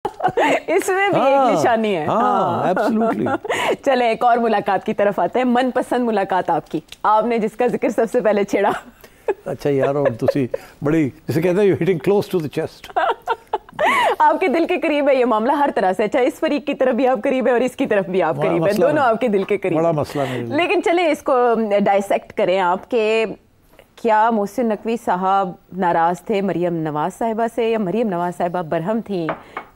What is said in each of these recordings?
اس میں بھی ایک نشانی ہے. ایبسولوٹلی. چلے ایک اور ملاقات کی طرف آتے ہیں. من پسند ملاقات آپ کی, آپ نے جس کا ذکر سب سے پہلے چھیڑا. اچھا یار, تسی بڑی جسے کہتے ہیں you hitting close to the chest. آپ کے دل کے قریب ہے یہ معاملہ ہر طرح سے. اچھا, اس فریق کی طرف بھی آپ قریب ہے اور اس کی طرف بھی آپ قریب ہے, دونوں آپ کے دل کے قریب. بڑا مسئلہ ہے. لیکن چلے اس کو ڈائسیکٹ کریں آپ کہ کیا محسن نقوی صاحب ناراض تھے مریم نواز صاحبہ سے, یا مریم نواز صاحبہ برہم تھیں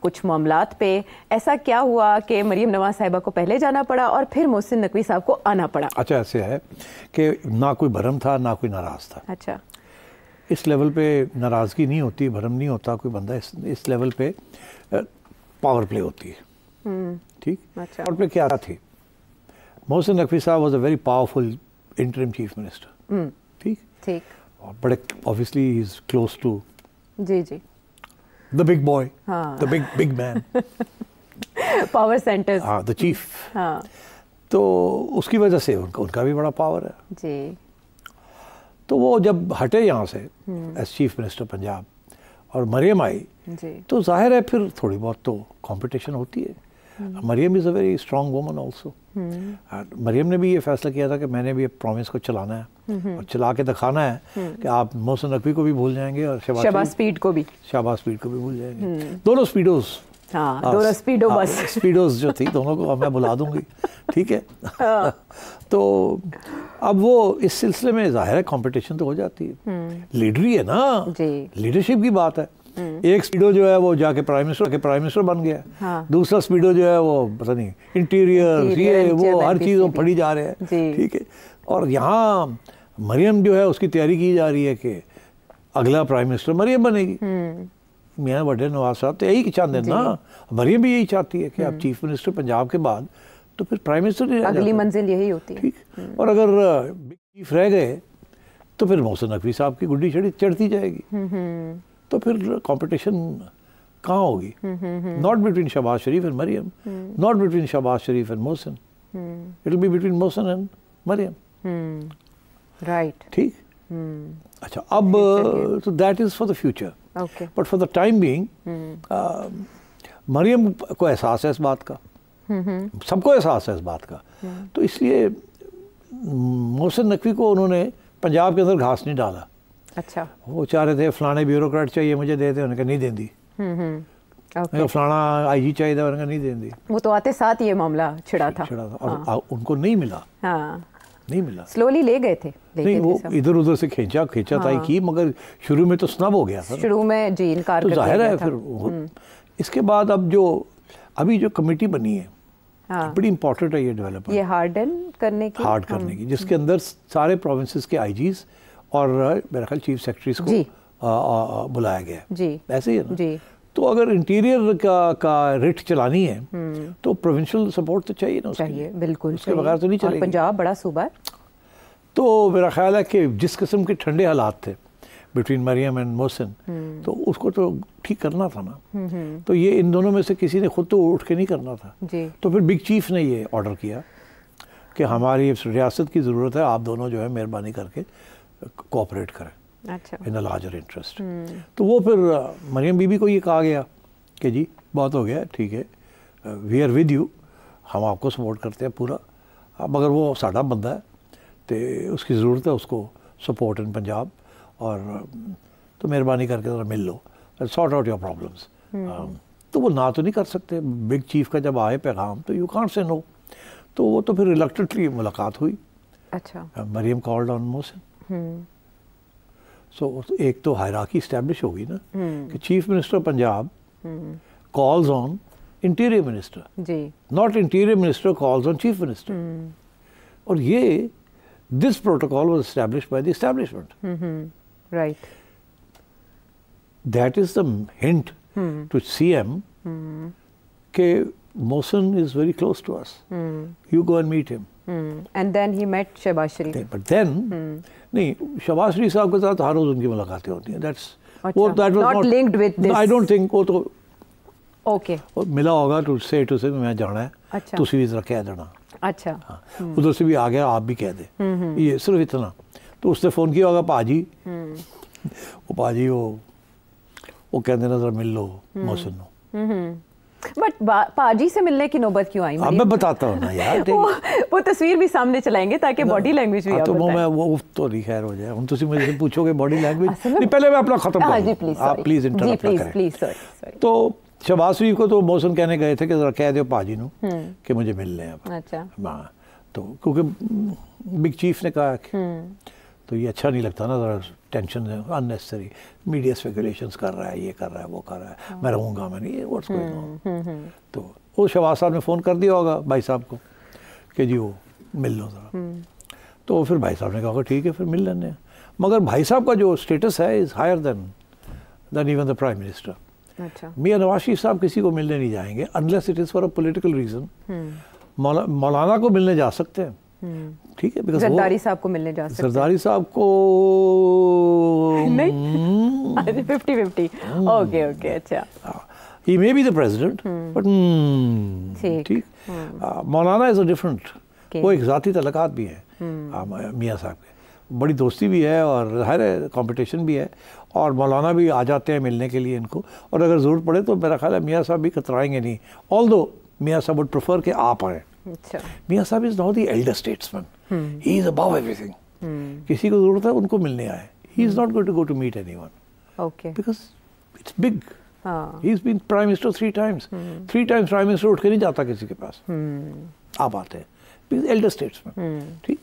کچھ معاملات پہ؟ ایسا کیا ہوا کہ مریم نواز صاحبہ کو پہلے جانا پڑا اور پھر محسن نقوی صاحب کو آنا پڑا؟ اچھا ایسے ہے کہ نہ کوئی بھرم تھا نہ کوئی ناراض تھا. اچھا, اس لیول پہ ناراضگی نہیں ہوتی, بھرم نہیں ہوتا کوئی بندہ. اس لیول پہ پاور پلے ہوتی ہے. ٹھیک. اچھا, پاور پلے کیا تھی؟ محسن نقوی صاحب was a very powerful interim chief minister. ٹھیک ٹھیک. اور بڑے obviously he is close to جی جی the big boy, the big man, power centres. ہاں, the chief. ہاں, تو اس کی وجہ سے ان کا بھی بڑا پاور ہے. جی. تو وہ جب ہٹے یہاں سے ایز چیف منسٹر پنجاب اور مریم آئی, جی, تو ظاہر ہے پھر تھوڑی بہت تو کمپٹیشن ہوتی ہے. Maryam is a very strong woman also. Maryam نے بھی یہ فیصلہ کیا تھا کہ میں نے بھی پرومس کو چلانا ہے اور چلا کے دکھانا ہے کہ آپ محسن نقوی کو بھی بھول جائیں گے اور شہباز اسپیڈ کو بھی بھول جائیں گے. دونوں اسپیڈوز, دونوں اسپیڈو بس اسپیڈوز جو تھی دونوں کو میں بلا دوں گی. ٹھیک ہے. تو اب وہ اس سلسلے میں ظاہر ہے کمپٹیشن تو ہو جاتی ہے. لیڈری ہے نا, لیڈرشپ کی بات ہے. ایک سپیڈو جو ہے وہ جا کے پرائم منسٹر بن گیا, دوسرا سپیڈو جو ہے وہ پتہ نہیں انٹیریئر یہ وہ ہر چیز وہ پڑھی جا رہے ہیں. ٹھیک ہے. اور یہاں مریم جو ہے اس کی تیاری کی جا رہی ہے کہ اگلا پرائم منسٹر مریم بنے گی. میاں وڈے نواز صاحب تو یہی چاہتے ہیں نا, مریم بھی یہی چاہتی ہے کہ آپ چیف منسٹر پنجاب کے بعد تو پھر پرائم منسٹر اگلی منزل یہی ہوتی ہے. ٹھیک. اور اگر چیف رہ گئے تو پھر محسن نقوی صاحب کی گڈی چڑھتی جائے گی. تو پھر کمپٹیشن کہاں ہوگی؟ Not between Shehbaz Sharif and Maryam, not between Shehbaz Sharif and Mohsin, it will be between Mohsin and Maryam. Right. ٹھیک. اچھا, اب تو that is for the future. But for the time being Maryam کو احساس ہے اس بات کا, سب کو احساس ہے اس بات کا. تو اس لیے محسن نقوی کو انہوں نے پنجاب کے اندر گھاس نہیں ڈالا. اچھا, وہ چاہ رہے تھے فلانے بیوروکریٹ چاہیے مجھے دے دے, انہوں نے کہا نہیں دیں دی. فلانا آئی جی چاہیے تھا, انہوں نے کہا نہیں دیں دی. وہ تو آتے ساتھ یہ معاملہ چھڑا تھا اور ان کو نہیں ملا. نہیں ملا, سلولی لے گئے تھے. نہیں, وہ ادھر ادھر سے کھینچا تھا کی, مگر شروع میں تو سنب ہو گیا تھا. شروع میں جی انکار تو ظاہر ہے پھر اس کے بعد ابھی جو کمیٹی بنی ہے بڑی امپورٹنٹ ہے یہ ڈیولپمنٹ, یہ ہارڈ کرنے کی, جس کے اندر سارے پروونسز کے آئی جیز اور میرا خیال چیف سیکرٹریز کو بلایا گیا ہے. جی ایسے ہی ہے نا. تو اگر انٹیریئر کا ریٹ چلانی ہے تو پروونشل سپورٹ تو چاہیے نا. چاہیے, بالکل. اس کے بغیر تو نہیں چلے گی. پنجاب بڑا صوبہ ہے. تو میرا خیال ہے کہ جس قسم کے ٹھنڈے حالات تھے بٹوین مریم اینڈ محسن, تو اس کو تو ٹھیک کرنا تھا نا. تو یہ ان دونوں میں سے کسی نے خود تو اٹھ کے نہیں کرنا تھا. تو پھر بگ چیف نے یہ آرڈر کیا کہ ہماری ریاست کی ضرورت ہے, آپ دونوں جو ہے مہربانی کر کے کوآپریٹ کریں ان اے لارجر انٹرسٹ. تو وہ پھر مریم بی بی کو یہ کہا گیا کہ جی بہت ہو گیا, ٹھیک ہے, وی آر ود یو, ہم آپ کو سپورٹ کرتے ہیں پورا, مگر وہ ساڈا بندہ ہے تو اس کی ضرورت ہے اس کو سپورٹ ان پنجاب, اور تو مہربانی کر کے ذرا مل لو, سارٹ آؤٹ یور پرابلمس. تو وہ نہ تو نہیں کر سکتے, بگ چیف کا جب آئے پیغام تو یو کانٹ سے نو. تو وہ تو پھر ریلکٹنٹلی ملاقات ہوئی. اچھا, مریم کالڈ آن محسن. سو ایک تو ہائرارکی اسٹیبلش ہوگی نا کہ chief minister Punjab calls on interior minister, not interior minister calls on chief minister. اور یہ this protocol was established by the establishment. Right. That is the hint to C M کہ Mohsin is very close to us. You go and meet him. And then he met Shehbaz Sharif. But then, نہیں, شہباز شریف صاحب کے ساتھ ہر روز ان کی ملاقاتیں ہوتی ہیں. That was not linked with this. I don't think وہ تو Okay. ملا ہوگا to say میں جانا ہے, تسی بھی ذرا کہہ دینا. اچھا. ادھر سے بھی آ گیا, آپ بھی کہہ دیں, یہ صرف اتنا. تو اس نے فون کیا ہوگا پاجی, وہ پاجی وہ کہہ دینا ذرا مل لو محسن نو. بٹ پاجی سے ملنے کی نوبت کیوں آئی؟ اب میں بتاتا ہوں نا یار, وہ تصویر بھی سامنے چلائیں گے تاکہ باڈی لینگویج بھی آپ بتائیں. وہ تو نہیں خیر ہو جائے, ہم تسی مجھے سے پوچھو گے باڈی لینگویج نہیں, پہلے میں اپنا ختم کروں, آپ پلیز انٹرپٹ نہ کریں. تو شہباز شریف کو تو محسن کہنے گئے تھے کہ ذرا کہہ دیو پاجی نو کہ مجھے مل لیں اب. اچھا, تو کیونکہ بگ چیف نے کہا کہ تو یہ اچھا نہیں لگتا نا, ذرا ٹینشن اننیسری, میڈیا اسپیکولیشنز کر رہا ہے, یہ کر رہا ہے, وہ کر رہا ہے, میں رہوں گا, میں نہیں, واٹس گوئنگ آن. تو وہ شہباز صاحب نے فون کر دیا ہوگا بھائی صاحب کو کہ جی وہ مل لو ذرا. تو پھر بھائی صاحب نے کہا ٹھیک ہے پھر مل لینے ہیں. مگر بھائی صاحب کا جو اسٹیٹس ہے is higher than even the prime minister. Mian Nawaz شریف صاحب کسی کو ملنے نہیں جائیں گے unless it is for a political reason. مولانا کو ملنے جا سکتے ہیں, ٹھیک ہے, زرداری صاحب کو ملنے جا سکتے ہیں, زرداری صاحب کو نہیں, 50-50. اوکے اوکے, اچھا, he may be the president but ٹھیک. مولانا از اے ڈفرنٹ, وہ ایک ذاتی تعلقات بھی ہیں میاں صاحب کے, بڑی دوستی بھی ہے اور ہر کمپٹیشن بھی ہے, اور مولانا بھی آ جاتے ہیں ملنے کے لیے ان کو, اور اگر ضرورت پڑے تو میرا خیال ہے میاں صاحب بھی کترائیں گے نہیں, although میاں صاحب would prefer کہ آپ آئیں. Mian Sahib is not the elder statesman, he is above everything. کسی کو ضرورت ہے ان کو ملنے آئے, he is not going to go to meet anyone because it's big. He is been prime minister 3 times. 3 times prime minister اٹھ کے نہیں جاتا کسی کے پاس, آپ آتے ہیں بیکاز ایلڈر اسٹیٹسمین, ٹھیک.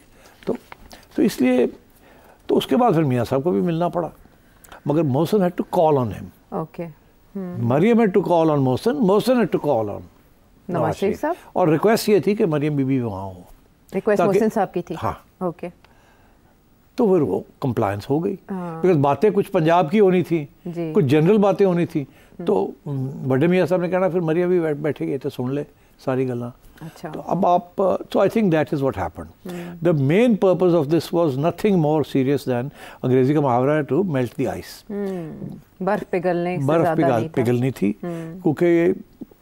تو اس لیے تو اس کے بعد پھر میاں صاحب کو بھی ملنا پڑا, مگر محسن had to call on him. Okay. Maryam had to call on Mohsin, Mohsin had to call on Nawaz Sharif صاحب, اور ریکویسٹ یہ تھی کہ مریم بی بی وہاں ہو. ریکویسٹ محسن صاحب کی تھی. ہاں, اوکے. تو پھر وہ کمپلائنس ہو گئی, بیکاز باتیں کچھ پنجاب کی ہونی تھی, کچھ جنرل باتیں ہونی تھی. تو بڑے میاں صاحب نے کہنا پھر مریم بھی بیٹھے گئے تو سن لے ساری گلاں. تو اب آپ, so I think that is what happened. The main purpose of this was nothing more serious than انگریزی کا محاورہ ہے to melt the ice. برف پگھلنی تھی, کیونکہ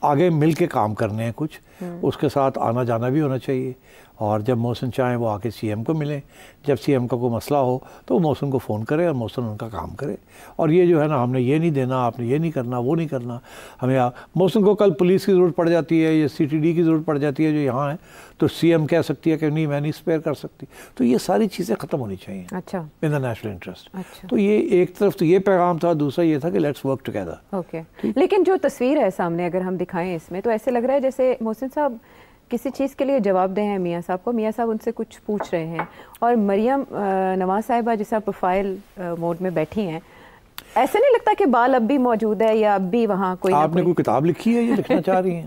آگے مل کے کام کرنے ہیں کچھ, اس کے ساتھ آنا جانا بھی ہونا چاہیے. اور جب محسن چاہیں وہ آ کے سی ایم کو ملیں, جب سی ایم کا کوئی مسئلہ ہو تو وہ محسن کو فون کرے اور محسن ان کا کام کرے. اور یہ جو ہے نا, ہم نے یہ نہیں دینا, آپ نے یہ نہیں کرنا, وہ نہیں کرنا, ہمیں محسن کو کل پولیس کی ضرورت پڑ جاتی ہے یا CTD کی ضرورت پڑ جاتی ہے جو یہاں ہے, تو سی ایم کہہ سکتی ہے کہ نہیں میں نہیں اسپیئر کر سکتی. تو یہ ساری چیزیں ختم ہونی چاہیے ان دا نیشنل انٹرسٹ. تو یہ ایک طرف تو یہ پیغام تھا, دوسرا یہ تھا کہ لیٹس ورک ٹوگیدر. اوکے. لیکن جو تصویر ہے سامنے اگر ہم دکھائیں اس میں, تو ایسے لگ رہا ہے جیسے محسن صاحب کسی چیز کے لیے جواب دہ ہیں میاں صاحب کو, میاں صاحب ان سے کچھ پوچھ رہے ہیں, اور مریم نواز صاحبہ جیسا پروفائل موڈ میں بیٹھی ہیں. ایسے نہیں لگتا کہ بال اب بھی موجود ہے یا اب بھی وہاں کوئی, آپ نے کوئی کتاب لکھی ہے یہ لکھنا چاہ رہی ہیں؟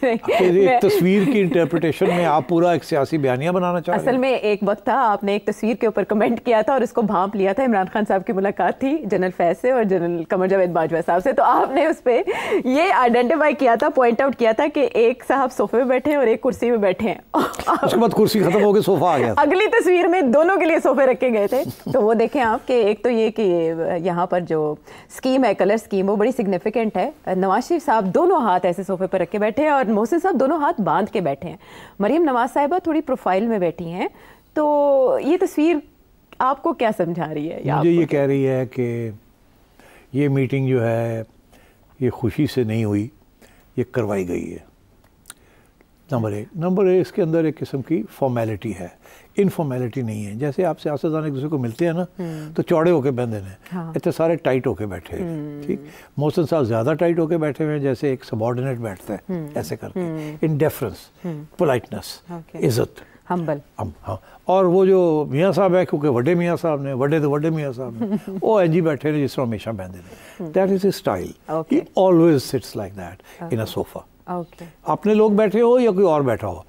ایک تصویر کی انٹرپریٹیشن میں آپ پورا ایک سیاسی بیانیہ بنانا چاہ رہے ہیں؟ اصل میں ایک وقت تھا آپ نے ایک تصویر کے اوپر کمنٹ کیا تھا اور اس کو بھانپ لیا تھا. عمران خان صاحب کی ملاقات تھی جنرل فیض سے اور جنرل قمر جاوید باجوہ صاحب سے, تو آپ نے اس پہ یہ آئیڈینٹیفائی کیا تھا, پوائنٹ آؤٹ کیا تھا کہ ایک صاحب صوفے پہ بیٹھے ہیں اور ایک کرسی پہ بیٹھے ہیں. اس کے بعد کرسی ختم ہو کے صوفہ آ گیا. اگلی تصویر میں دونوں کے لیے صوفے رکھے گئے تھے. تو وہ دیکھیں آپ کہ ایک تو یہ کہ یہاں پر جو اسکیم ہے, کلر اسکیم, وہ بڑی سگنیفیکنٹ ہے. نواز شریف صاحب دونوں ہاتھ ایسے صوفے پر رکھ کے بیٹھے ہیں اور محسن صاحب دونوں ہاتھ باندھ کے بیٹھے ہیں. مریم نواز صاحبہ تھوڑی پروفائل میں بیٹھی ہیں. تو یہ تصویر آپ کو کیا سمجھا رہی ہے؟ مجھے یہ کہہ رہی ہے کہ یہ میٹنگ جو ہے یہ خوشی سے نہیں ہوئی, یہ کروائی گئی ہے. نمبر ایک اس کے اندر ایک قسم کی فارمیلٹی ہے, انفارمیلٹی نہیں ہے. جیسے آپ سیاستدان ایک دوسرے کو ملتے ہیں نا تو چوڑے ہو کے بیٹھے ہیں, اتنے سارے ٹائٹ ہو کے بیٹھے ہیں. ٹھیک, محسن صاحب زیادہ ٹائٹ ہو کے بیٹھے ہوئے ہیں جیسے ایک سبارڈینیٹ بیٹھتا ہے ایسے کر کے, ان ڈیفرنس, پولائٹنس, عزت, ہمبل. ہاں, اور وہ جو میاں صاحب ہے کیونکہ وڈے میاں صاحب نے, وڈے تو وڈے میاں صاحب نے, وہ اینجی بیٹھے ہیں جس طرح ہمیشہ بیٹھتے ہیں. That is a style, he always sits like that in a sofa. اپنے لوگ بیٹھے ہو یا کوئی اور بیٹھا ہو,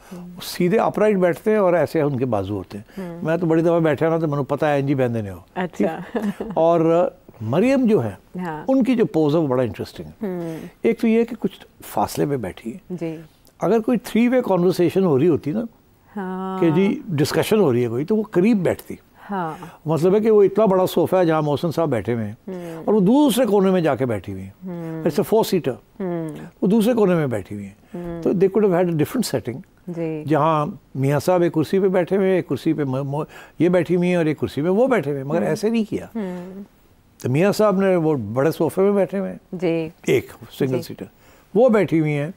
سیدھے اپرائٹ بیٹھتے ہیں اور ایسے ان کے بازو ہوتے ہیں. میں تو بڑی دفعہ بیٹھا نا تو مجھے پتا ہے انجی بہن دینے ہو. اور مریم جو ہے ان کی جو پوز ہے وہ بڑا انٹرسٹنگ ہے. ایک تو یہ کہ کچھ فاصلے پہ بیٹھی ہے. اگر کوئی 3 way کنورسیشن ہو رہی ہوتی نا کہ جی ڈسکشن ہو رہی ہے کوئی, تو وہ قریب بیٹھتی. مطلب ہے کہ وہ اتنا بڑا صوفہ ہے جہاں محسن صاحب بیٹھے ہوئے ہیں اور وہ دوسرے کونے میں جا کے بیٹھی ہوئی ہیں. اٹس اے 4 seater, وہ دوسرے کونے میں بیٹھی ہوئی ہیں. تو they could have had a different setting, جہاں میاں صاحب ایک کرسی پہ بیٹھے ہوئے, ایک کرسی پہ یہ بیٹھی ہوئی ہیں اور ایک کرسی پہ وہ بیٹھے ہوئے ہیں. مگر ایسے نہیں کیا. تو میاں صاحب نے وہ بڑے صوفے میں بیٹھے ہوئے ہیں, ایک سنگل سیٹر, وہ بیٹھی ہوئی ہیں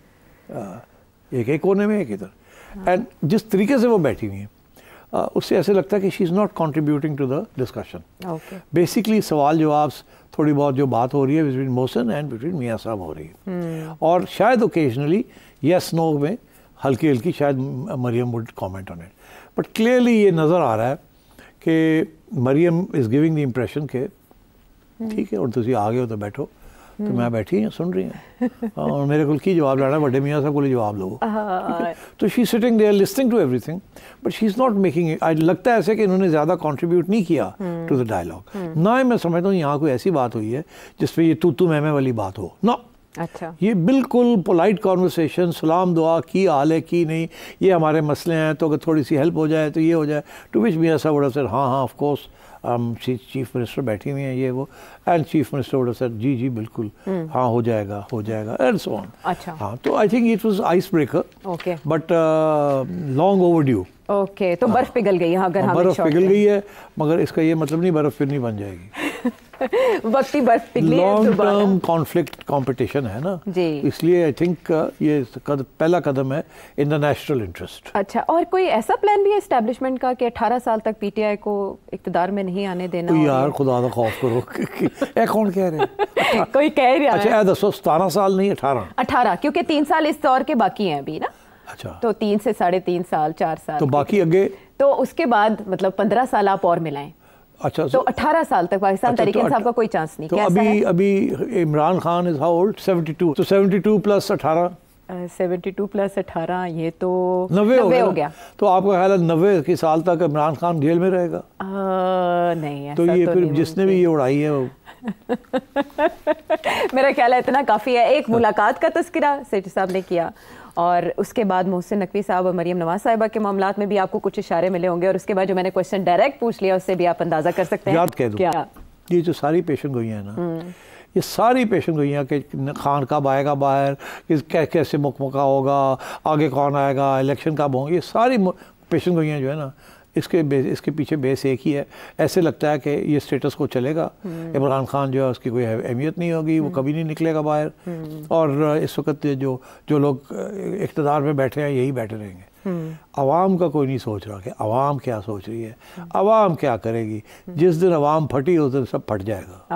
ایک کونے میں ایک ادھر. اینڈ جس طریقے سے وہ بیٹھی ہوئی ہیں اس سے ایسے لگتا ہے کہ she is not contributing to the discussion. Basically سوال جواب تھوڑی بہت جو بات ہو رہی ہے بٹوین محسن اینڈ بٹوین میاں صاحب ہو رہی ہے, اور شاید اوکیجنلی یس نو میں ہلکی ہلکی شاید Maryam would comment on it, but clearly یہ نظر آ رہا ہے کہ مریم از گیونگ دی امپریشن کہ ٹھیک ہے اور تسی آ گئے ہو تو بیٹھو, تو میں بیٹھی ہیں سن رہی ہیں اور میرے کو کی جواب لینا بڑے میاں صاحب کو جواب لو. تو she sitting there listening to everything but she is not making, لگتا ہے ایسے کہ انہوں نے زیادہ کنٹریبیوٹ نہیں کیا ٹو دا ڈائلاگ. نہ میں سمجھتا ہوں یہاں کوئی ایسی بات ہوئی ہے جس پہ یہ تو میں والی بات ہو, نہ اچھا یہ بالکل پولائٹ کانورسیشن, سلام دعا کی حال ہے کی نہیں, یہ ہمارے مسئلے ہیں تو اگر تھوڑی سی ہیلپ ہو جائے تو یہ ہو جائے. To which Mian Sahib would have said ہاں آف کورس چیف منسٹر بیٹھی ہوئی ہیں یہ وہ, and chief minister would have said جی بالکل ہاں ہو جائے گا اینڈ سو آن. اچھا ہاں تو I think it was ice breaker but long over due. Okay تو برف پگھل گئی, برف پگھل گئی ہے مگر اس کا یہ مطلب نہیں برف پھر نہیں بن جائے گی. وقتی برف پگھلی ہے, لانگ ٹرم کانفلکٹ کمپٹیشن ہے نا جی, اس لیے آئی تھنک یہ پہلا قدم ہے ان دا نیشنل انٹرسٹ. اچھا, اور کوئی ایسا پلان بھی ہے اسٹیبلشمنٹ کا کہ 18 سال تک پی ٹی آئی کو اقتدار میں نہیں آنے دینا؟ یار خدا کا خوف کرو, اے کون کہہ رہے ہیں؟ کوئی کہہ رہا ہے. اچھا اے دسو 17 سال نہیں 18 کیونکہ 3 سال اس دور کے باقی ہیں ابھی نا. اچھا تو 3 سے 3.5 سال 4 سال تو باقی آگے, تو اس کے بعد مطلب 15 سال آپ اور ملائیں. اچھا تو 18 سال تک پاکستان تحریک انصاف کا کوئی چانس نہیں. تو ابھی Imran Khan is how old 72, تو 72 پلس 18 72 پلس 18 یہ تو 90 ہو گیا. تو آپ کا خیال ہے 90 کی سال تک عمران خان جیل میں رہے گا؟ نہیں, تو یہ پھر جس نے بھی یہ اڑائی ہے وہ میرا خیال ہے اتنا کافی ہے. ایک ملاقات کا تذکرہ سیٹھی صاحب نے کیا, اور اس کے بعد محسن نقوی صاحب اور مریم نواز صاحبہ کے معاملات میں بھی آپ کو کچھ اشارے ملے ہوں گے, اور اس کے بعد جو میں نے کویسچن ڈائریکٹ پوچھ لیا اس سے بھی آپ اندازہ کر سکتے ہیں. یاد کہہ دوں, یہ جو ساری پیشن گوئیاں ہیں نا, یہ ساری پیشن گوئیاں کہ خان کب آئے گا باہر, کیسے مکمکہ ہوگا, آگے کون آئے گا, الیکشن کب ہوں گے, یہ ساری پیشن گوئیاں جو ہے نا اس کے پیچھے بیس ایک ہی ہے. ایسے لگتا ہے کہ یہ سٹیٹس کو چلے گا, عمران خان جو ہے اس کی کوئی اہمیت نہیں ہوگی, وہ کبھی نہیں نکلے گا باہر, اور اس وقت جو لوگ اقتدار میں بیٹھے ہیں یہی بیٹھے رہیں گے. عوام کا کوئی نہیں سوچ رہا کہ عوام کیا سوچ رہی ہے, عوام کیا کرے گی. جس دن عوام پھٹی اس دن سب پھٹ جائے گا.